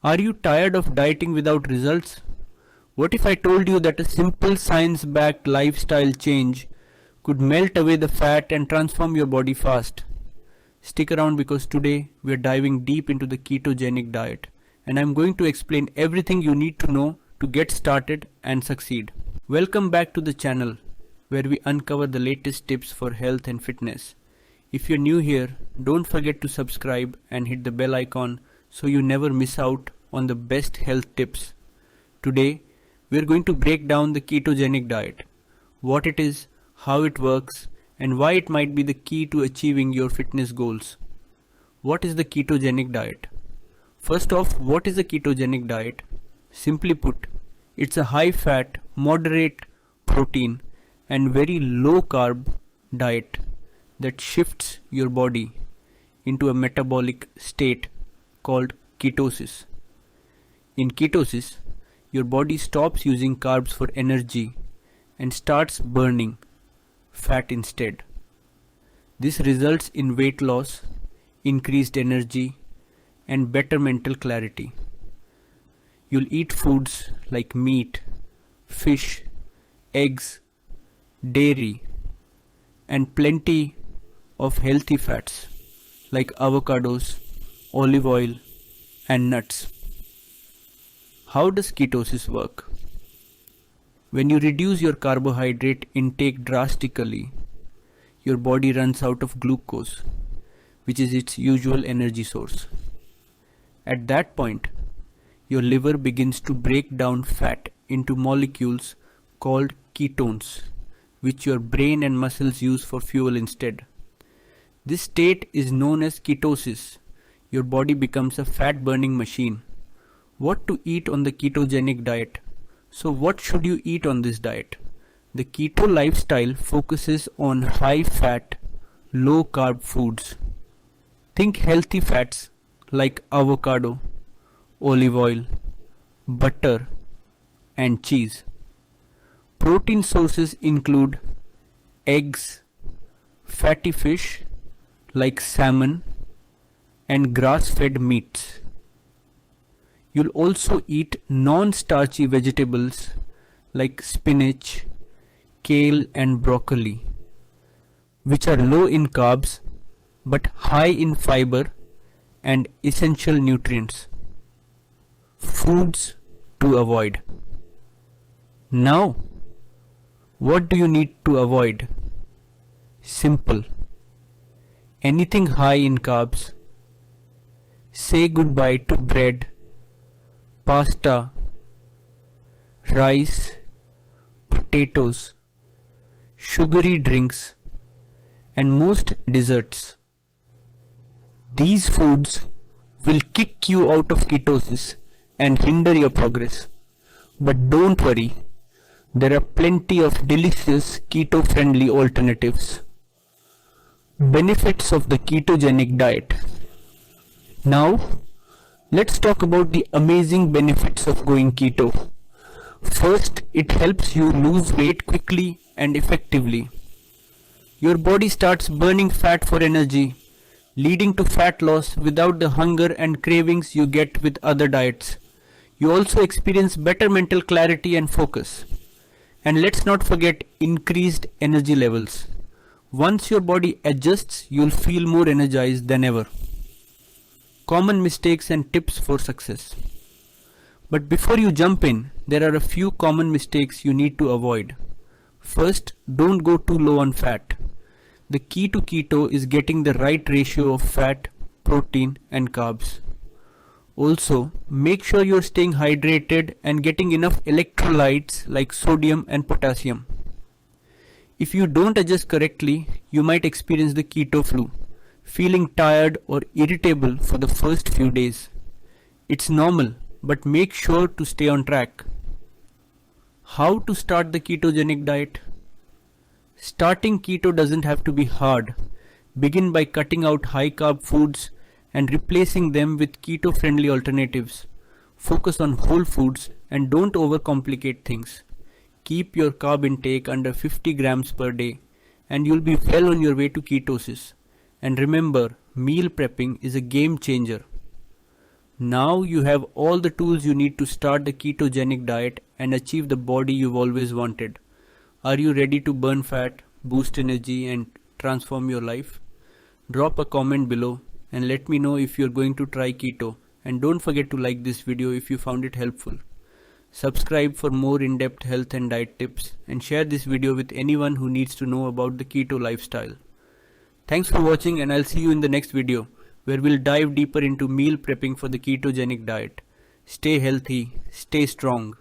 Are you tired of dieting without results? What if I told you that a simple science-backed lifestyle change could melt away the fat and transform your body fast? Stick around because today we are diving deep into the ketogenic diet and I'm going to explain everything you need to know to get started and succeed. Welcome back to the channel where we uncover the latest tips for health and fitness. If you're new here, don't forget to subscribe and hit the bell icon so you never miss out on the best health tips. Today, we are going to break down the ketogenic diet, what it is, how it works, and why it might be the key to achieving your fitness goals. What is the ketogenic diet? First off, what is a ketogenic diet? Simply put, it's a high-fat, moderate protein, and very low-carb diet that shifts your body into a metabolic state called ketosis. In ketosis, your body stops using carbs for energy and starts burning fat instead. This results in weight loss, increased energy, and better mental clarity. You'll eat foods like meat, fish, eggs, dairy, and plenty of healthy fats like avocados, olive oil, and nuts. How does ketosis work? When you reduce your carbohydrate intake drastically, your body runs out of glucose, which is its usual energy source. At that point, your liver begins to break down fat into molecules called ketones, which your brain and muscles use for fuel instead. This state is known as ketosis. Your body becomes a fat-burning machine. What to eat on the ketogenic diet? So what should you eat on this diet? The keto lifestyle focuses on high-fat, low-carb foods. Think healthy fats like avocado, olive oil, butter, and cheese. Protein sources include eggs, fatty fish like salmon, and grass-fed meats. You'll also eat non-starchy vegetables like spinach, kale, and broccoli, which are low in carbs but high in fiber and essential nutrients. Foods to avoid. Now, what do you need to avoid? Simple. Anything high in carbs. Say goodbye to bread, pasta, rice, potatoes, sugary drinks, and most desserts. These foods will kick you out of ketosis and hinder your progress. But don't worry, there are plenty of delicious keto-friendly alternatives. Benefits of the ketogenic diet. Now, let's talk about the amazing benefits of going keto. First, it helps you lose weight quickly and effectively. Your body starts burning fat for energy, leading to fat loss without the hunger and cravings you get with other diets. You also experience better mental clarity and focus. And let's not forget increased energy levels. Once your body adjusts, you'll feel more energized than ever. Common mistakes and tips for success. But before you jump in, there are a few common mistakes you need to avoid. First, don't go too low on fat. The key to keto is getting the right ratio of fat, protein, and carbs. Also, make sure you're staying hydrated and getting enough electrolytes like sodium and potassium. If you don't adjust correctly, you might experience the keto flu, feeling tired or irritable for the first few days. It's normal, but make sure to stay on track. How to start the ketogenic diet? Starting keto doesn't have to be hard. Begin by cutting out high-carb foods and replacing them with keto-friendly alternatives. Focus on whole foods and don't overcomplicate things. Keep your carb intake under 50 grams per day and you'll be well on your way to ketosis. And remember, meal prepping is a game changer. Now you have all the tools you need to start the ketogenic diet and achieve the body you've always wanted. Are you ready to burn fat, boost energy, and transform your life? Drop a comment below and let me know if you're going to try keto, and don't forget to like this video if you found it helpful. Subscribe for more in-depth health and diet tips, and share this video with anyone who needs to know about the keto lifestyle. Thanks for watching, and I'll see you in the next video, where we'll dive deeper into meal prepping for the ketogenic diet. Stay healthy, stay strong.